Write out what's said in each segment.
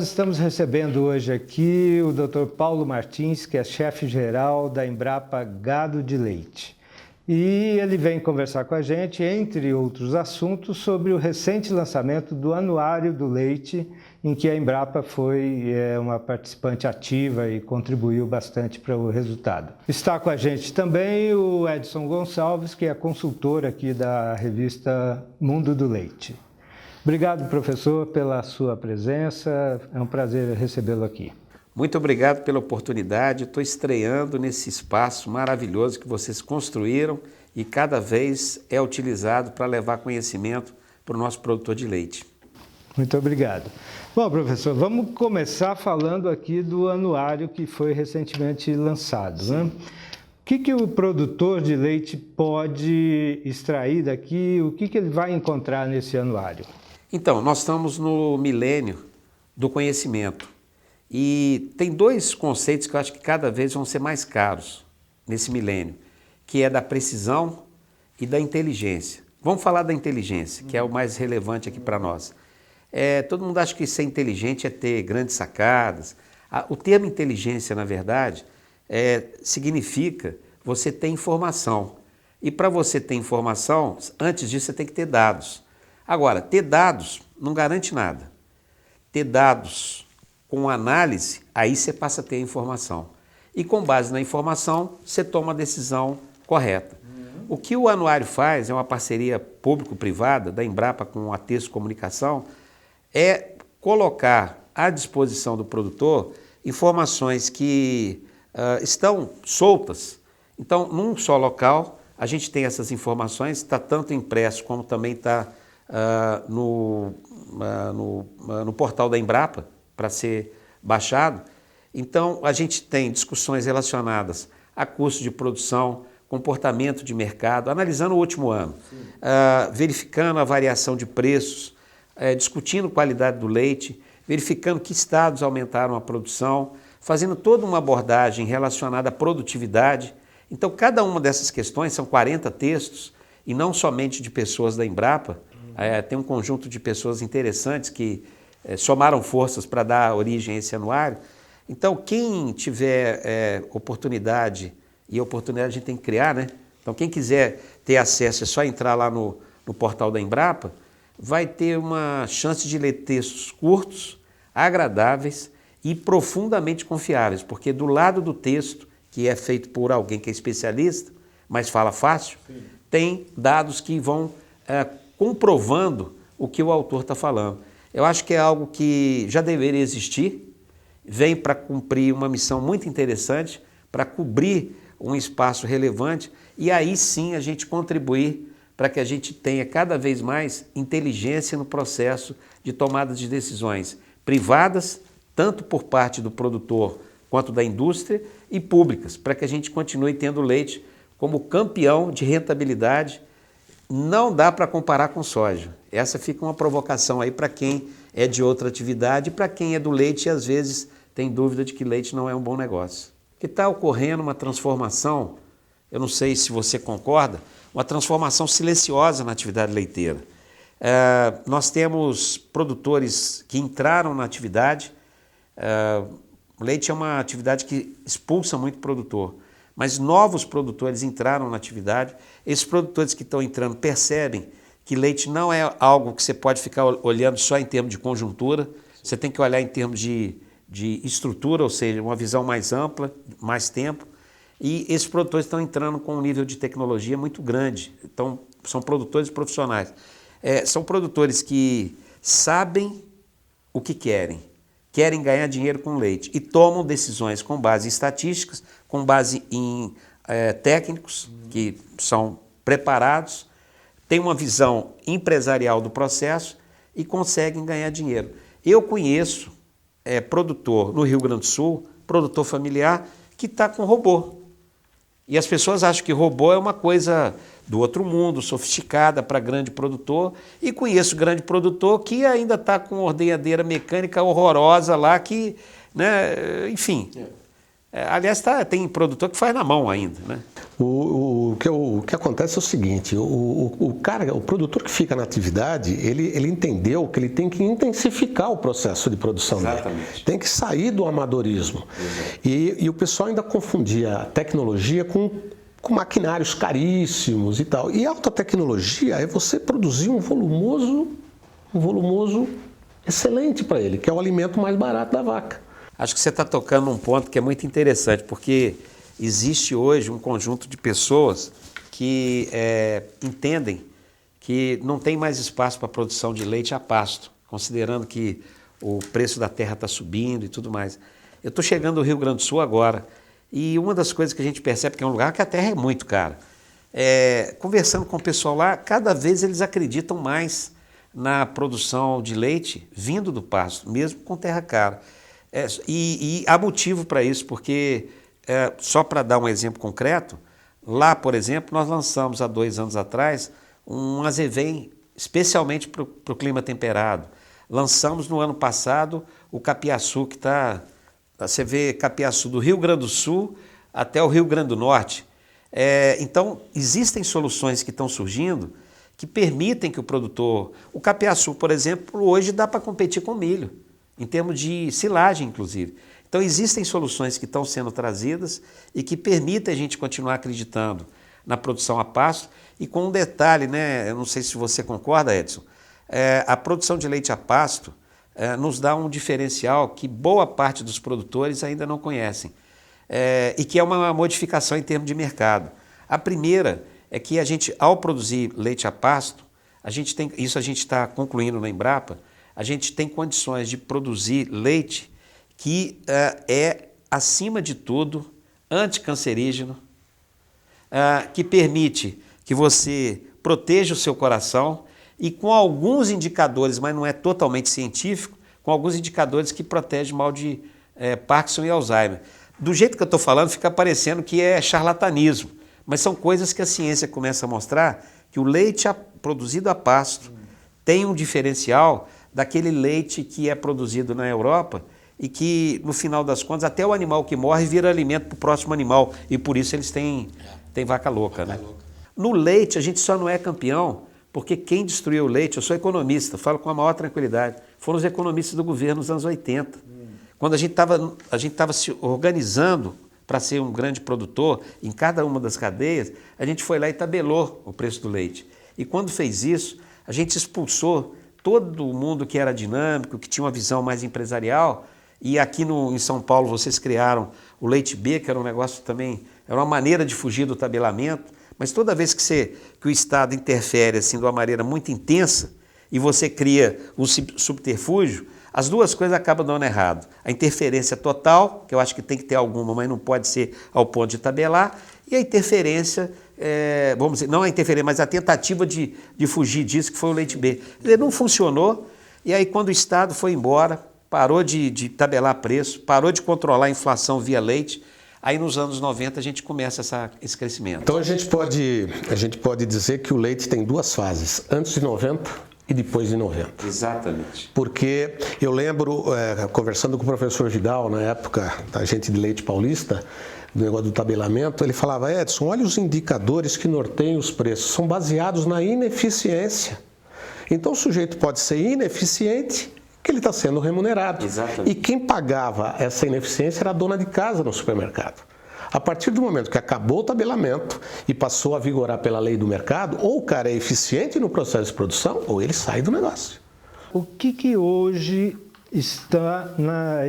estamos recebendo hoje aqui o Dr. Paulo Martins, que é chefe-geral da Embrapa Gado de Leite. E ele vem conversar com a gente, entre outros assuntos, sobre o recente lançamento do Anuário do Leite, em que a Embrapa foi uma participante ativa e contribuiu bastante para o resultado. Está com a gente também o Edson Gonçalves, que é consultor aqui da revista Mundo do Leite. Obrigado, professor, pela sua presença. É um prazer recebê-lo aqui. Muito obrigado pela oportunidade. Estou estreando nesse espaço maravilhoso que vocês construíram e cada vez é utilizado para levar conhecimento para o nosso produtor de leite. Muito obrigado. Bom, professor, vamos começar falando aqui do anuário que foi recentemente lançado, né? O que o produtor de leite pode extrair daqui? O que ele vai encontrar nesse anuário? Então, nós estamos no milênio do conhecimento e tem dois conceitos que eu acho que cada vez vão ser mais caros nesse milênio, que é da precisão e da inteligência. Vamos falar da inteligência, que é o mais relevante aqui para nós. Todo mundo acha que ser inteligente é ter grandes sacadas. O termo inteligência, na verdade, significa você ter informação. E para você ter informação, antes disso você tem que ter dados. Agora, ter dados não garante nada. Ter dados com análise, aí você passa a ter a informação. E com base na informação, você toma a decisão correta. O que o anuário faz, é uma parceria público-privada da Embrapa com a Texto Comunicação, é colocar à disposição do produtor informações que estão soltas. Então, num só local, a gente tem essas informações, está tanto impresso como também está no portal da Embrapa para ser baixado. Então, a gente tem discussões relacionadas a custo de produção, comportamento de mercado, analisando o último ano, verificando a variação de preços, discutindo qualidade do leite, verificando que estados aumentaram a produção, fazendo toda uma abordagem relacionada à produtividade. Então, cada uma dessas questões, são 40 textos, e não somente de pessoas da Embrapa, tem um conjunto de pessoas interessantes que somaram forças para dar origem a esse anuário. Então, quem tiver oportunidade, e a oportunidade a gente tem que criar, né? Então, quem quiser ter acesso, é só entrar lá no portal da Embrapa, vai ter uma chance de ler textos curtos, agradáveis e profundamente confiáveis, porque do lado do texto, que é feito por alguém que é especialista, mas fala fácil, tem dados que vão comprovando o que o autor está falando. Eu acho que é algo que já deveria existir, vem para cumprir uma missão muito interessante, para cobrir um espaço relevante e aí sim a gente contribuir para que a gente tenha cada vez mais inteligência no processo de tomada de decisões privadas, tanto por parte do produtor quanto da indústria, e públicas, para que a gente continue tendo leite como campeão de rentabilidade. Não dá para comparar com soja. Essa fica uma provocação aí para quem é de outra atividade e para quem é do leite e às vezes tem dúvida de que leite não é um bom negócio. Que está ocorrendo uma transformação, eu não sei se você concorda, uma transformação silenciosa na atividade leiteira. Nós temos produtores que entraram na atividade, o leite é uma atividade que expulsa muito produtor, mas novos produtores entraram na atividade. Esses produtores que estão entrando percebem que leite não é algo que você pode ficar olhando só em termos de conjuntura, você tem que olhar em termos de estrutura, ou seja, uma visão mais ampla, mais tempo, e esses produtores estão entrando com um nível de tecnologia muito grande. Então, são produtores profissionais. São produtores que sabem o que querem ganhar dinheiro com leite e tomam decisões com base em estatísticas, com base em técnicos que são preparados, têm uma visão empresarial do processo e conseguem ganhar dinheiro. Eu conheço produtor no Rio Grande do Sul, produtor familiar, que está com robô. E as pessoas acham que robô é uma coisa do outro mundo, sofisticada para grande produtor, e conheço grande produtor que ainda está com ordenhadeira mecânica horrorosa lá, que, né, enfim, Aliás, tem produtor que faz na mão ainda, né? O que acontece é o seguinte, o produtor que fica na atividade, ele entendeu que ele tem que intensificar o processo de produção dele. Tem que sair do amadorismo. E o pessoal ainda confundia tecnologia com maquinários caríssimos e tal. E alta tecnologia é você produzir um volumoso excelente para ele, que é o alimento mais barato da vaca. Acho que você está tocando num ponto que é muito interessante, porque existe hoje um conjunto de pessoas que entendem que não tem mais espaço para a produção de leite a pasto, considerando que o preço da terra está subindo e tudo mais. Eu estou chegando no Rio Grande do Sul agora e uma das coisas que a gente percebe que é um lugar que a terra é muito cara. Conversando com o pessoal lá, cada vez eles acreditam mais na produção de leite vindo do pasto, mesmo com terra cara. E há motivo para isso, porque, só para dar um exemplo concreto, lá, por exemplo, nós lançamos há 2 anos atrás um azevém especialmente para o clima temperado. Lançamos no ano passado o capiaçu, que está... Você vê capiaçu do Rio Grande do Sul até o Rio Grande do Norte. Então, existem soluções que estão surgindo que permitem que o produtor... O capiaçu, por exemplo, hoje dá para competir com o milho, em termos de silagem, inclusive. Então, existem soluções que estão sendo trazidas e que permitem a gente continuar acreditando na produção a pasto. E com um detalhe, né? Eu não sei se você concorda, Edson, a produção de leite a pasto nos dá um diferencial que boa parte dos produtores ainda não conhecem, e que é uma modificação em termos de mercado. A primeira é que a gente, ao produzir leite a pasto, isso a gente está concluindo na Embrapa, a gente tem condições de produzir leite que é, acima de tudo, anticancerígeno, que permite que você proteja o seu coração e com alguns indicadores, mas não é totalmente científico, com alguns indicadores que protegem mal de Parkinson e Alzheimer. Do jeito que eu estou falando, fica parecendo que é charlatanismo, mas são coisas que a ciência começa a mostrar que o leite produzido a pasto tem um diferencial daquele leite que é produzido na Europa e que, no final das contas, até o animal que morre vira alimento para o próximo animal e por isso eles têm vaca louca, né? No leite, a gente só não é campeão porque quem destruiu o leite, eu sou economista, falo com a maior tranquilidade, foram os economistas do governo nos anos 80. Quando a gente estava se organizando para ser um grande produtor em cada uma das cadeias, a gente foi lá e tabelou o preço do leite. E quando fez isso, a gente expulsou todo mundo que era dinâmico, que tinha uma visão mais empresarial, e aqui em São Paulo vocês criaram o Leite B, que era um negócio também, era uma maneira de fugir do tabelamento, mas toda vez que o Estado interfere assim, de uma maneira muito intensa e você cria um subterfúgio, as duas coisas acabam dando errado. A interferência total, que eu acho que tem que ter alguma, mas não pode ser ao ponto de tabelar, e a interferência, vamos dizer, não a interferência, mas a tentativa de fugir disso, que foi o Leite B. Ele não funcionou, e aí quando o Estado foi embora, parou de tabelar preço, parou de controlar a inflação via leite, aí nos anos 90 a gente começa esse crescimento. Então a gente pode dizer que o leite tem 2 fases, antes de 90 e depois de 90. Exatamente. Porque eu lembro, conversando com o professor Vidal, na época da gente de Leite Paulista, do negócio do tabelamento, ele falava, Edson, olha os indicadores que norteiam os preços, são baseados na ineficiência. Então o sujeito pode ser ineficiente, que ele está sendo remunerado. Exatamente. E quem pagava essa ineficiência era a dona de casa no supermercado. A partir do momento que acabou o tabelamento e passou a vigorar pela lei do mercado, ou o cara é eficiente no processo de produção, ou ele sai do negócio. O que hoje está,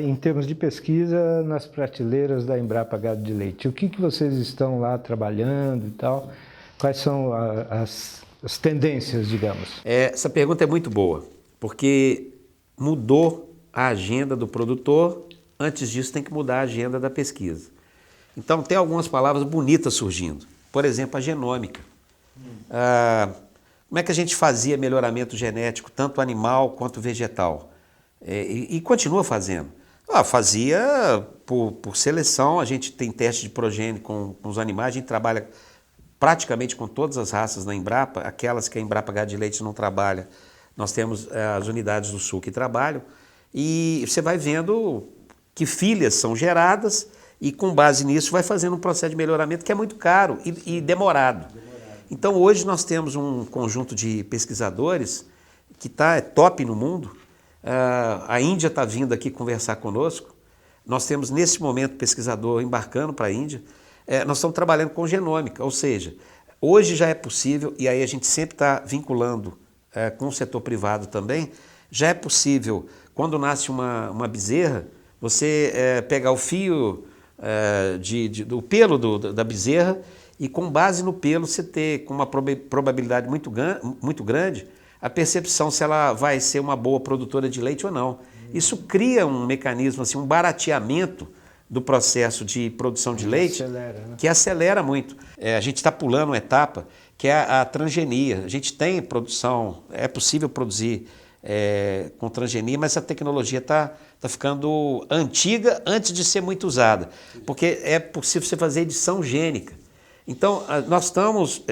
em termos de pesquisa, nas prateleiras da Embrapa Gado de Leite? O que vocês estão lá trabalhando e tal? Quais são as tendências, digamos? Essa pergunta é muito boa, porque mudou a agenda do produtor, antes disso tem que mudar a agenda da pesquisa. Então tem algumas palavras bonitas surgindo, por exemplo, a genômica. Como é que a gente fazia melhoramento genético, tanto animal quanto vegetal? E continua fazendo. Fazia por seleção, a gente tem teste de progênie com os animais, a gente trabalha praticamente com todas as raças na Embrapa, aquelas que a Embrapa Gado de Leite não trabalha, nós temos as unidades do Sul que trabalham, e você vai vendo que filhas são geradas e com base nisso vai fazendo um processo de melhoramento que é muito caro e demorado. Então hoje nós temos um conjunto de pesquisadores que é top no mundo. A Índia está vindo aqui conversar conosco. Nós temos nesse momento pesquisador embarcando para a Índia. Nós estamos trabalhando com genômica, ou seja, hoje já é possível, e aí a gente sempre está vinculando com o setor privado também, já é possível, quando nasce uma bezerra, você pegar o fio do pelo da bezerra e com base no pelo você ter com uma probabilidade muito grande a percepção se ela vai ser uma boa produtora de leite ou não. Isso cria um mecanismo, assim, um barateamento do processo de produção de leite que acelera muito. A gente está pulando uma etapa que é a transgenia. A gente tem produção, é possível produzir com transgenia, mas a tecnologia está ficando antiga antes de ser muito usada, porque é possível você fazer edição gênica. Então, nós estamos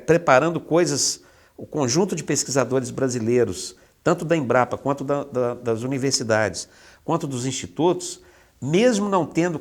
preparando coisas, o conjunto de pesquisadores brasileiros, tanto da Embrapa, quanto das universidades, quanto dos institutos, mesmo não tendo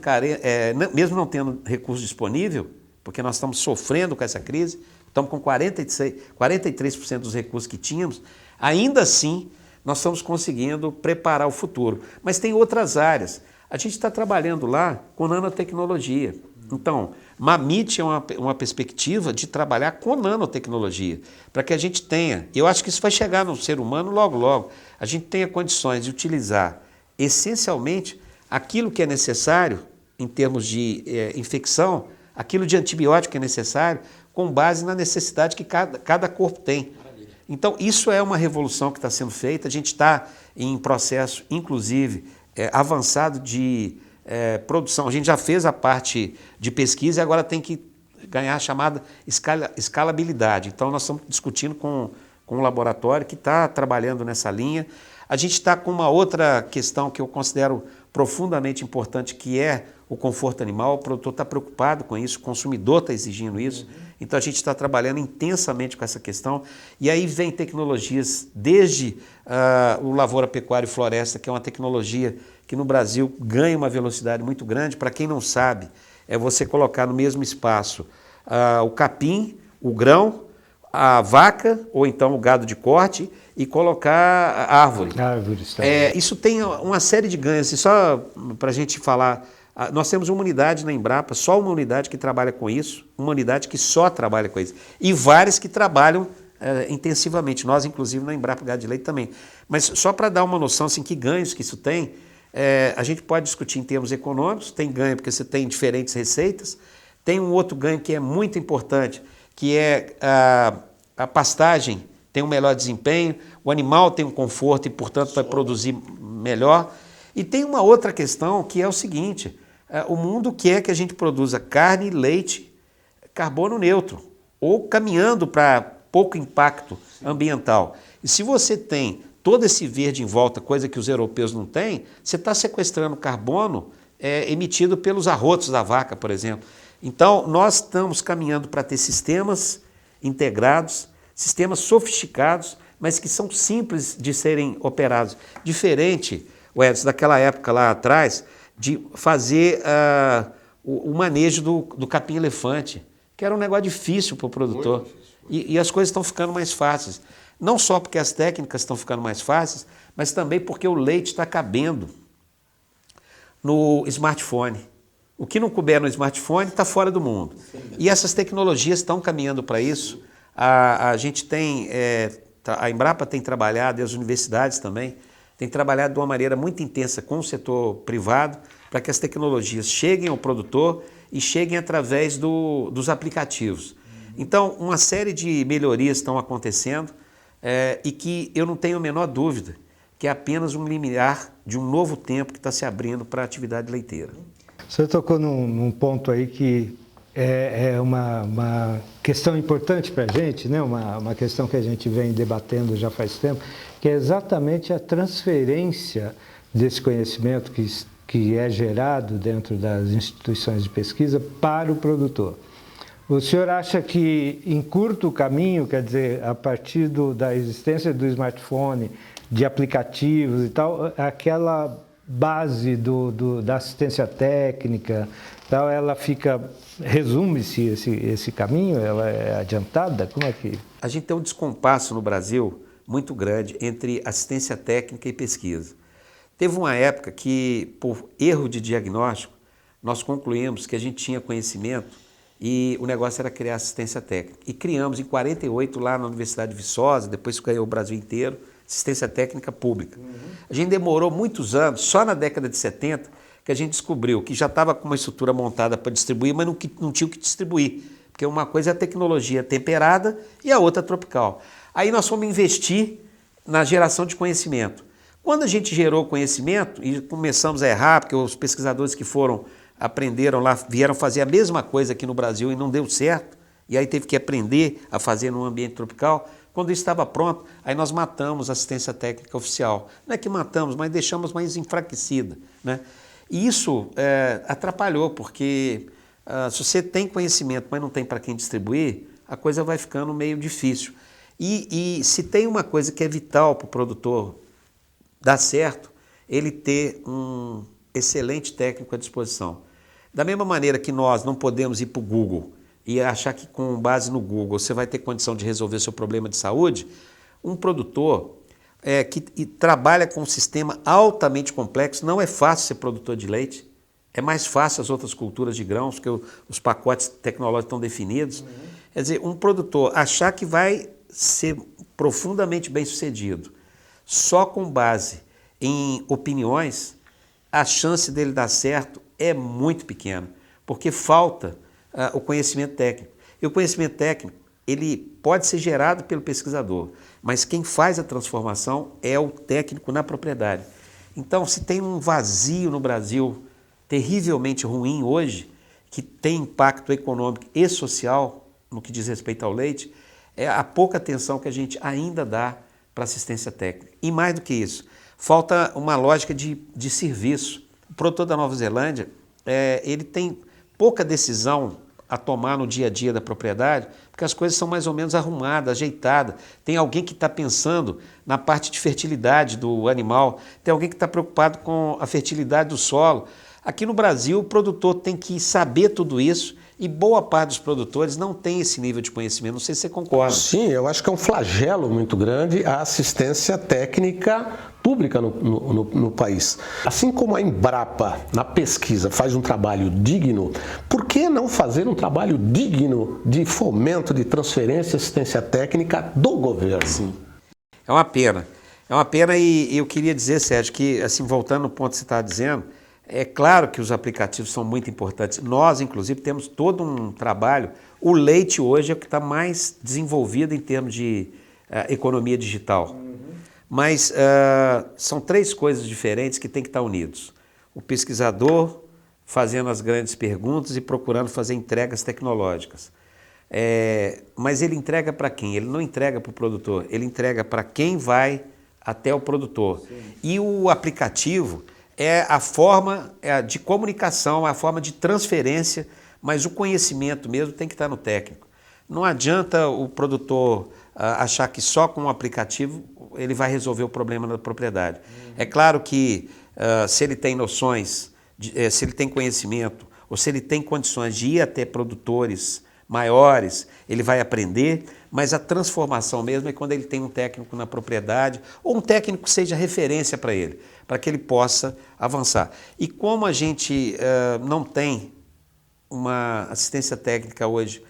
recurso disponível, porque nós estamos sofrendo com essa crise, estamos com 43% dos recursos que tínhamos, ainda assim nós estamos conseguindo preparar o futuro. Mas tem outras áreas. A gente está trabalhando lá com nanotecnologia. Então, Mamit é uma perspectiva de trabalhar com nanotecnologia, para que a gente tenha, eu acho que isso vai chegar no ser humano logo, logo, a gente tenha condições de utilizar essencialmente aquilo que é necessário em termos de infecção, aquilo de antibiótico que é necessário, com base na necessidade que cada corpo tem. Então, isso é uma revolução que está sendo feita, a gente está em processo, inclusive, avançado de produção. A gente já fez a parte de pesquisa e agora tem que ganhar a chamada escalabilidade. Então, nós estamos discutindo com um laboratório que está trabalhando nessa linha. A gente está com uma outra questão que eu considero profundamente importante, que é o conforto animal. O produtor está preocupado com isso, o consumidor está exigindo isso. Então, a gente está trabalhando intensamente com essa questão. E aí vem tecnologias, desde o Lavoura, Pecuária e Floresta, que é uma tecnologia que no Brasil ganha uma velocidade muito grande. Para quem não sabe, é você colocar no mesmo espaço o capim, o grão, a vaca ou então o gado de corte e colocar a árvore. Isso tem uma série de ganhos. E só para a gente falar, nós temos uma unidade na Embrapa, só uma unidade que trabalha com isso, uma unidade que só trabalha com isso, e várias que trabalham intensivamente. Nós, inclusive, na Embrapa Gado de Leite também. Mas só para dar uma noção assim, que ganhos que isso tem, a gente pode discutir em termos econômicos, tem ganho porque você tem diferentes receitas, tem um outro ganho que é muito importante, que é a pastagem tem um melhor desempenho, o animal tem um conforto e, portanto, vai produzir melhor. E tem uma outra questão que é o seguinte, o mundo quer que a gente produza carne, leite, carbono neutro, ou caminhando para pouco impacto ambiental. E se você tem todo esse verde em volta, coisa que os europeus não têm, você está sequestrando carbono emitido pelos arrotos da vaca, por exemplo. Então, nós estamos caminhando para ter sistemas integrados, sistemas sofisticados, mas que são simples de serem operados. Diferente, Edson, daquela época lá atrás, de fazer o manejo do capim-elefante, que era um negócio difícil para o produtor. E as coisas estão ficando mais fáceis. Não só porque as técnicas estão ficando mais fáceis, mas também porque o leite está cabendo no smartphone. O que não couber no smartphone está fora do mundo. E essas tecnologias estão caminhando para isso. A gente tem, a Embrapa tem trabalhado, e as universidades também, tem trabalhado de uma maneira muito intensa com o setor privado para que as tecnologias cheguem ao produtor e cheguem através dos aplicativos. Então, uma série de melhorias estão acontecendo e que eu não tenho a menor dúvida que é apenas um limiar de um novo tempo que está se abrindo para a atividade leiteira. Você tocou num ponto aí que é uma questão importante para a gente, né? Uma questão que a gente vem debatendo já faz tempo, que é exatamente a transferência desse conhecimento que é gerado dentro das instituições de pesquisa para o produtor. O senhor acha que encurta o caminho, quer dizer, a partir da existência do smartphone, de aplicativos e tal, aquela base da assistência técnica, tal, ela resume-se esse caminho, ela é adiantada? Como é que... A gente tem um descompasso no Brasil muito grande entre assistência técnica e pesquisa. Teve uma época que, por erro de diagnóstico, nós concluímos que a gente tinha conhecimento e o negócio era criar assistência técnica. E criamos em 48 lá na Universidade de Viçosa, depois ganhou o Brasil inteiro, assistência técnica pública. A gente demorou muitos anos, só na década de 70, que a gente descobriu que já estava com uma estrutura montada para distribuir, mas não tinha o que distribuir. Porque uma coisa é a tecnologia temperada e a outra tropical. Aí nós fomos investir na geração de conhecimento. Quando a gente gerou conhecimento e começamos a errar, porque os pesquisadores que aprenderam lá, vieram fazer a mesma coisa aqui no Brasil e não deu certo, e aí teve que aprender a fazer num ambiente tropical. Quando isso estava pronto, aí nós matamos a assistência técnica oficial. Não é que matamos, mas deixamos mais enfraquecida, né? E isso atrapalhou, porque se você tem conhecimento, mas não tem para quem distribuir, a coisa vai ficando meio difícil. E se tem uma coisa que é vital para o produtor dar certo, ele ter um excelente técnico à disposição. Da mesma maneira que nós não podemos ir para o Google e achar que com base no Google você vai ter condição de resolver seu problema de saúde, um produtor que trabalha com um sistema altamente complexo, não é fácil ser produtor de leite, é mais fácil as outras culturas de grãos, porque os pacotes tecnológicos estão definidos. Quer dizer, um produtor achar que vai ser profundamente bem sucedido só com base em opiniões, a chance dele dar certo é muito pequena, porque falta o conhecimento técnico. E o conhecimento técnico, ele pode ser gerado pelo pesquisador, mas quem faz a transformação é o técnico na propriedade. Então, se tem um vazio no Brasil terrivelmente ruim hoje, que tem impacto econômico e social no que diz respeito ao leite, é a pouca atenção que a gente ainda dá para assistência técnica. E mais do que isso, falta uma lógica de serviço. O produtor da Nova Zelândia, ele tem pouca decisão a tomar no dia a dia da propriedade, porque as coisas são mais ou menos arrumadas, ajeitadas. Tem alguém que está pensando na parte de fertilidade do animal, tem alguém que está preocupado com a fertilidade do solo. Aqui no Brasil, o produtor tem que saber tudo isso e boa parte dos produtores não tem esse nível de conhecimento. Não sei se você concorda. Sim, eu acho que é um flagelo muito grande a assistência técnica pública no país. Assim como a Embrapa, na pesquisa, faz um trabalho digno, por que não fazer um trabalho digno de fomento, de transferência e assistência técnica do governo? Sim. É uma pena. É uma pena e eu queria dizer, Sérgio, que assim, voltando no ponto que você estava dizendo, é claro que os aplicativos são muito importantes. Nós, inclusive, temos todo um trabalho. O leite hoje é o que está mais desenvolvido em termos de economia digital. Mas são três coisas diferentes que têm que estar unidos. O pesquisador fazendo as grandes perguntas e procurando fazer entregas tecnológicas. Mas ele entrega para quem? Ele não entrega para o produtor, ele entrega para quem vai até o produtor. Sim. E o aplicativo é a forma de comunicação, a forma de transferência, mas o conhecimento mesmo tem que estar no técnico. Não adianta o produtor achar que só com o aplicativo ele vai resolver o problema da propriedade. É claro que se ele tem noções, se ele tem conhecimento, ou se ele tem condições de ir até produtores maiores, ele vai aprender, mas a transformação mesmo é quando ele tem um técnico na propriedade, ou um técnico que seja referência para ele, para que ele possa avançar. E como a gente não tem uma assistência técnica hoje,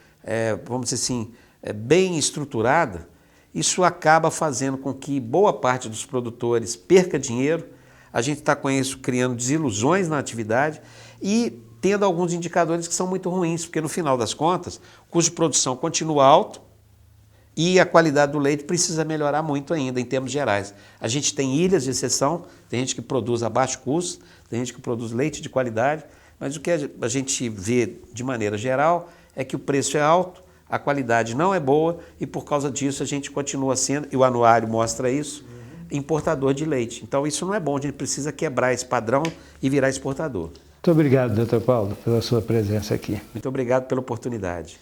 vamos dizer assim, bem estruturada, isso acaba fazendo com que boa parte dos produtores perca dinheiro, a gente está com isso criando desilusões na atividade e tendo alguns indicadores que são muito ruins, porque no final das contas, o custo de produção continua alto e a qualidade do leite precisa melhorar muito ainda em termos gerais. A gente tem ilhas de exceção, tem gente que produz a baixo custo, tem gente que produz leite de qualidade, mas o que a gente vê de maneira geral é que o preço é alto, a qualidade não é boa e por causa disso a gente continua sendo, e o anuário mostra isso, importador de leite. Então isso não é bom, a gente precisa quebrar esse padrão e virar exportador. Muito obrigado, Dr. Paulo, pela sua presença aqui. Muito obrigado pela oportunidade.